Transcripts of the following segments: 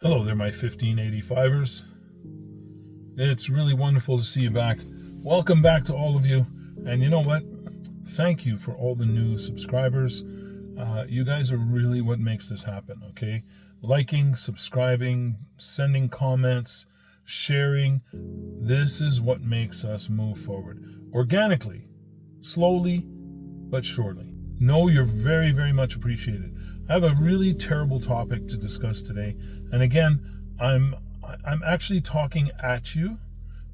Hello there, my 1585ers. It's really wonderful to see you back. Welcome back to all of you. And you know what? Thank you for all the new subscribers. You guys are really what makes this happen, okay? Liking, subscribing, sending comments, sharing. This is what makes us move forward. Organically, slowly, but surely. Know you're very, very much appreciated. I have a really terrible topic to discuss today. And again, I'm actually talking at you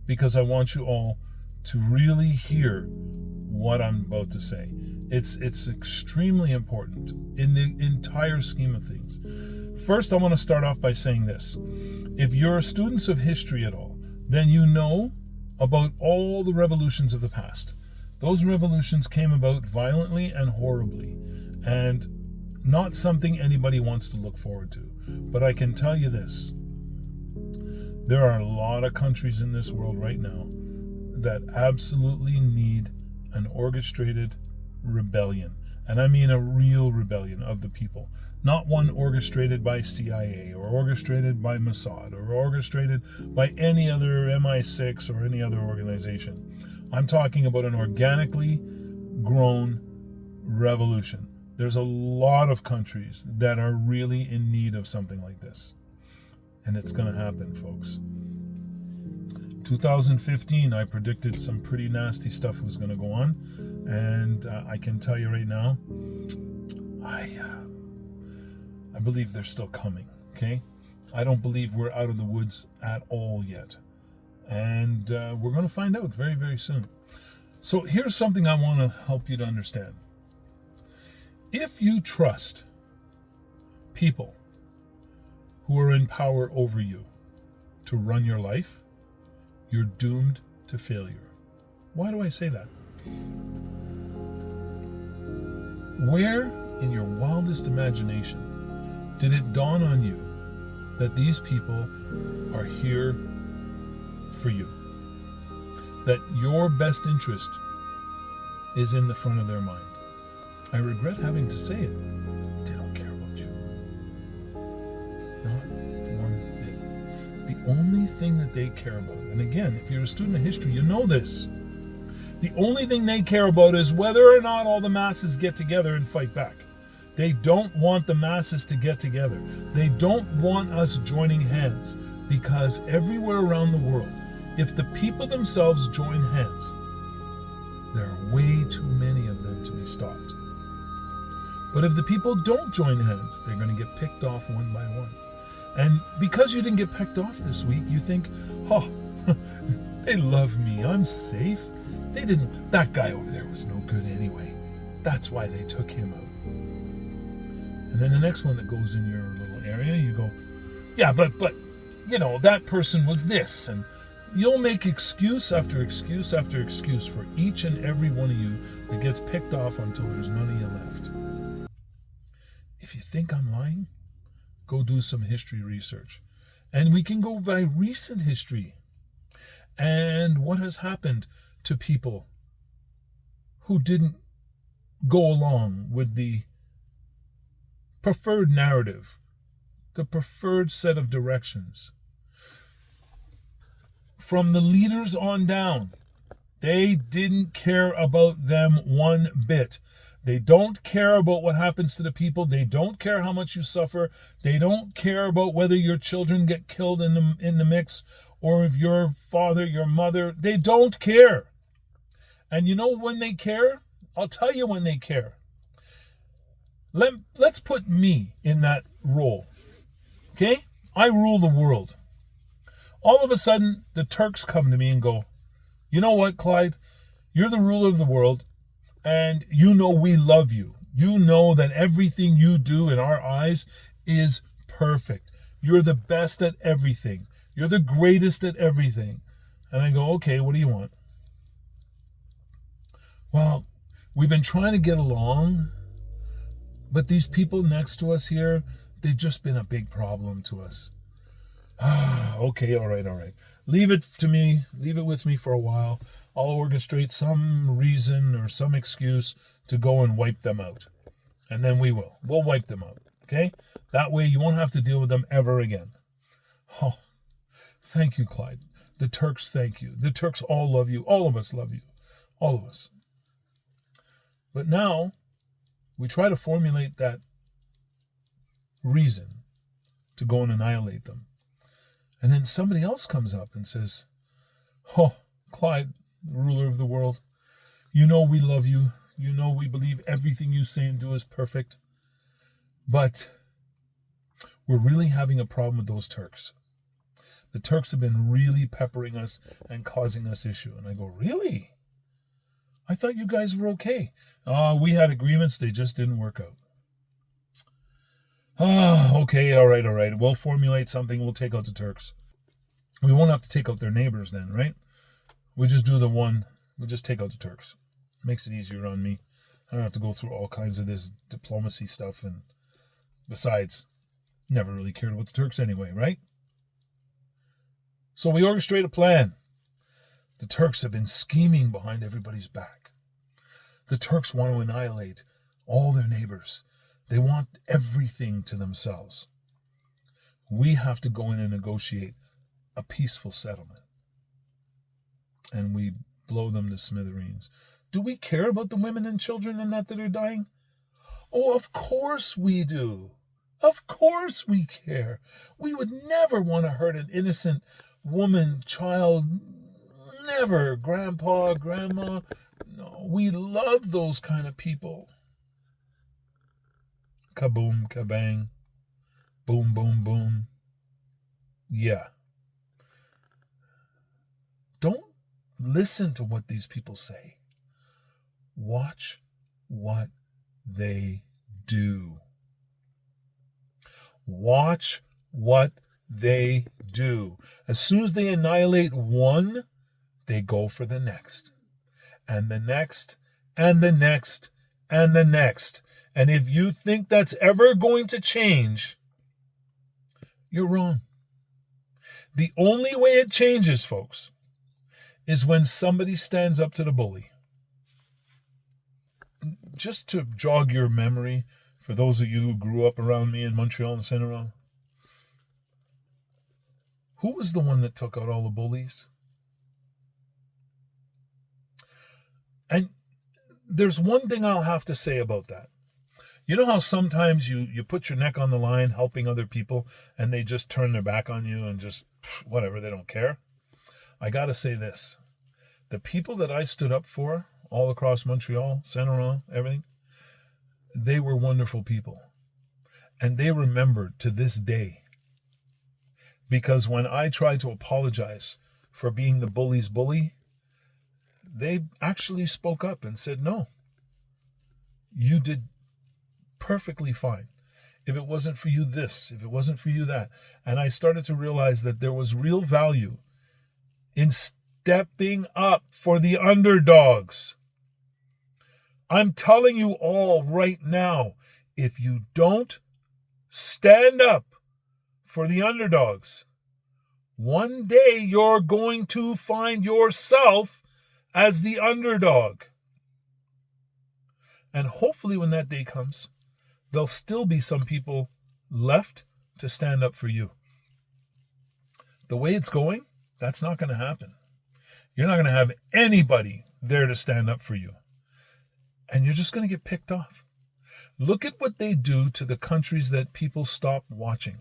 because I want you all to really hear what I'm about to say. It's extremely important in the entire scheme of things. First, I want to start off by saying this. If you're students of history at all, then you know about all the revolutions of the past. Those revolutions came about violently and horribly, and not something anybody wants to look forward to. But I can tell you this. There are a lot of countries in this world right now that absolutely need an orchestrated rebellion. And I mean a real rebellion of the people. Not one orchestrated by CIA or orchestrated by Mossad or orchestrated by any other MI6 or any other organization. I'm talking about an organically grown revolution. There's a lot of countries that are really in need of something like this. And it's going to happen, folks. 2015, I predicted some pretty nasty stuff was going to go on. And I can tell you right now, I believe they're still coming, okay? I don't believe we're out of the woods at all yet. And we're going to find out very, very soon. So here's something I want to help you to understand. If you trust people who are in power over you to run your life, you're doomed to failure. Why do I say that? Where in your wildest imagination did it dawn on you that these people are here for you? That your best interest is in the front of their mind? I regret having to say it. They don't care about you. Not one bit. The only thing that they care about, and again, if you're a student of history, you know this. The only thing they care about is whether or not all the masses get together and fight back. They don't want the masses to get together. They don't want us joining hands, because everywhere around the world, if the people themselves join hands, there are way too many of them to be stopped. But if the people don't join hands, they're going to get picked off one by one. And because you didn't get picked off this week, you think, oh, they love me, I'm safe. They didn't, that guy over there was no good anyway. That's why they took him out. And then the next one that goes in your little area, you go, yeah, but, you know, that person was this. And you'll make excuse after excuse after excuse for each and every one of you that gets picked off until there's none of you left. If you think I'm lying, go do some history research. And we can go by recent history and what has happened to people who didn't go along with the preferred narrative, the preferred set of directions. From the leaders on down, they didn't care about them one bit. They don't care about what happens to the people. They don't care how much you suffer. They don't care about whether your children get killed in the mix, or if your father, your mother. They don't care. And you know when they care? I'll tell you when they care. Let's put me in that role. Okay? I rule the world. All of a sudden, the Turks come to me and go, you know what, Clyde? You're the ruler of the world. And you know we love you. You know that everything you do in our eyes is perfect. You're the best at everything. You're the greatest at everything. And I go, okay, what do you want? Well, we've been trying to get along, but these people next to us here, they've just been a big problem to us. Okay, all right. Leave it to me. Leave it with me for a while. I'll orchestrate some reason or some excuse to go and wipe them out. And then we'll wipe them out. Okay? That way you won't have to deal with them ever again. Oh, thank you, Clyde. The Turks thank you. The Turks all love you. All of us love you. All of us. But now, we try to formulate that reason to go and annihilate them. And then somebody else comes up and says, oh, Clyde, ruler of the world, you know we love you. You know we believe everything you say and do is perfect. But we're really having a problem with those Turks. The Turks have been really peppering us and causing us issue. And I go, really? I thought you guys were okay. We had agreements. They just didn't work out. Okay, all right. We'll formulate something. We'll take out the Turks. We won't have to take out their neighbors then, right? We just do the one. We'll just take out the Turks. Makes it easier on me. I don't have to go through all kinds of this diplomacy stuff. And besides, never really cared about the Turks anyway, right? So we orchestrate a plan. The Turks have been scheming behind everybody's back. The Turks want to annihilate all their neighbors. They want everything to themselves. We have to go in and negotiate a peaceful settlement. And we blow them to smithereens. Do we care about the women and children and that are dying? Oh, of course we do. Of course we care. We would never want to hurt an innocent woman, child, never. Grandpa, grandma. No, we love those kind of people. Kaboom, kabang. Boom, boom, boom. Yeah. Don't listen to what these people say. Watch what they do. Watch what they do. As soon as they annihilate one, they go for the next. And the next, and the next, and the next. And if you think that's ever going to change, you're wrong. The only way it changes, folks, is when somebody stands up to the bully. Just to jog your memory, for those of you who grew up around me in Montreal and Saint Laurent, who was the one that took out all the bullies? And there's one thing I'll have to say about that. You know how sometimes you put your neck on the line helping other people and they just turn their back on you and just whatever, they don't care? I got to say this. The people that I stood up for all across Montreal, Saint Laurent, everything, they were wonderful people. And they remembered to this day. Because when I tried to apologize for being the bully's bully, they actually spoke up and said, no, you did perfectly fine. If it wasn't for you this, if it wasn't for you that. And I started to realize that there was real value in stepping up for the underdogs. I'm telling you all right now, if you don't stand up for the underdogs, one day you're going to find yourself as the underdog. And hopefully when that day comes, there'll still be some people left to stand up for you. The way it's going, that's not going to happen. You're not going to have anybody there to stand up for you. And you're just going to get picked off. Look at what they do to the countries that people stop watching.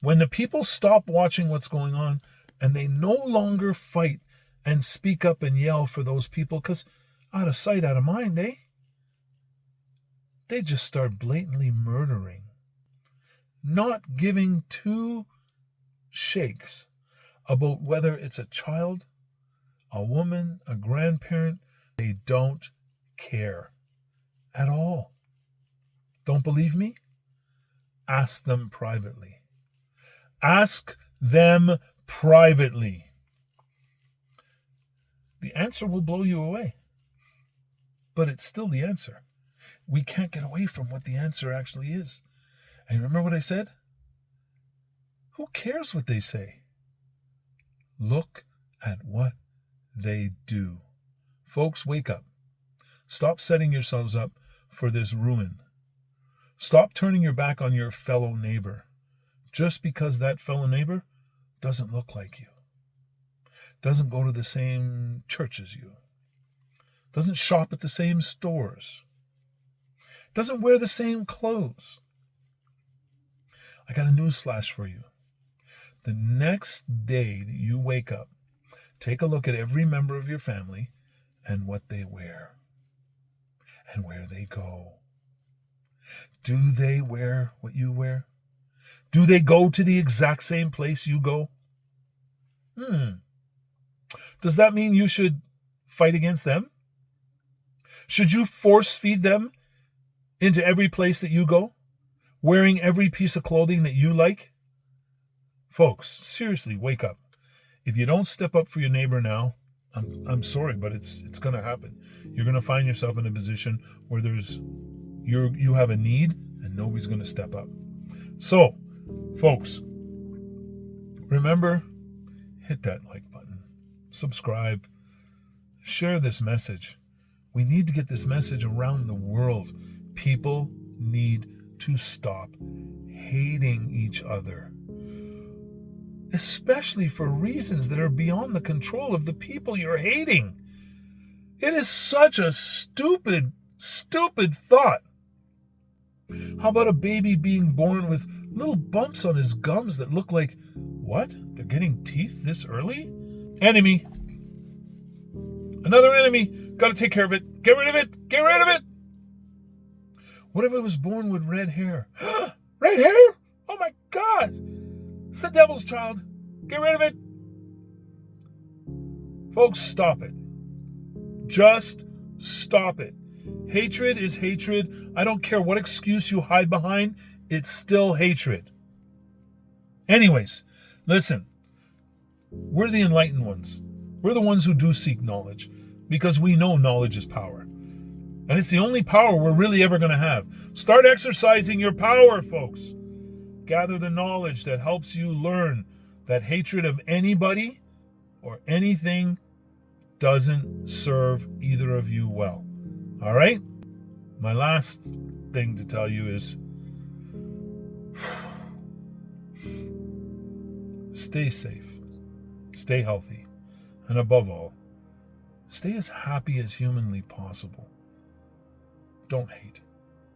When the people stop watching what's going on and they no longer fight and speak up and yell for those people, because out of sight, out of mind, they just start blatantly murdering, not giving two shakes about whether it's a child, a woman, a grandparent. They don't care at all. Don't believe me? Ask them privately. Ask them privately. The answer will blow you away. But it's still the answer. We can't get away from what the answer actually is. And remember what I said? Who cares what they say? Look at what they do. Folks, wake up. Stop setting yourselves up for this ruin. Stop turning your back on your fellow neighbor. just because that fellow neighbor doesn't look like you, doesn't go to the same church as you, doesn't shop at the same stores, doesn't wear the same clothes. I got a news flash for you. The next day that you wake up, take a look at every member of your family and what they wear and where they go. Do they wear what you wear? Do they go to the exact same place you go? Does that mean you should fight against them? Should you force feed them into every place that you go, wearing every piece of clothing that you like? Folks, seriously, wake up. If you don't step up for your neighbor now, I'm sorry, but it's going to happen. You're going to find yourself in a position where you have a need and nobody's going to step up. So, folks, remember, hit that like button, subscribe, share this message. We need to get this message around the world. People need to stop hating each other, especially for reasons that are beyond the control of the people you're hating. It is such a stupid thought. How about a baby being born with little bumps on his gums that look like, what? They're getting teeth this early? Enemy. Another enemy. Gotta take care of it. Get rid of it. Get rid of it. What if it was born with red hair? Red hair? Oh my God. It's the devil's child. Get rid of it. Folks, stop it. Just stop it. Hatred is hatred. I don't care what excuse you hide behind. It's still hatred. Anyways, listen. We're the enlightened ones. We're the ones who do seek knowledge because we know knowledge is power. And it's the only power we're really ever going to have. Start exercising your power, folks. Gather the knowledge that helps you learn that hatred of anybody or anything doesn't serve either of you well. All right? My last thing to tell you is stay safe, stay healthy, and above all, stay as happy as humanly possible. Don't hate.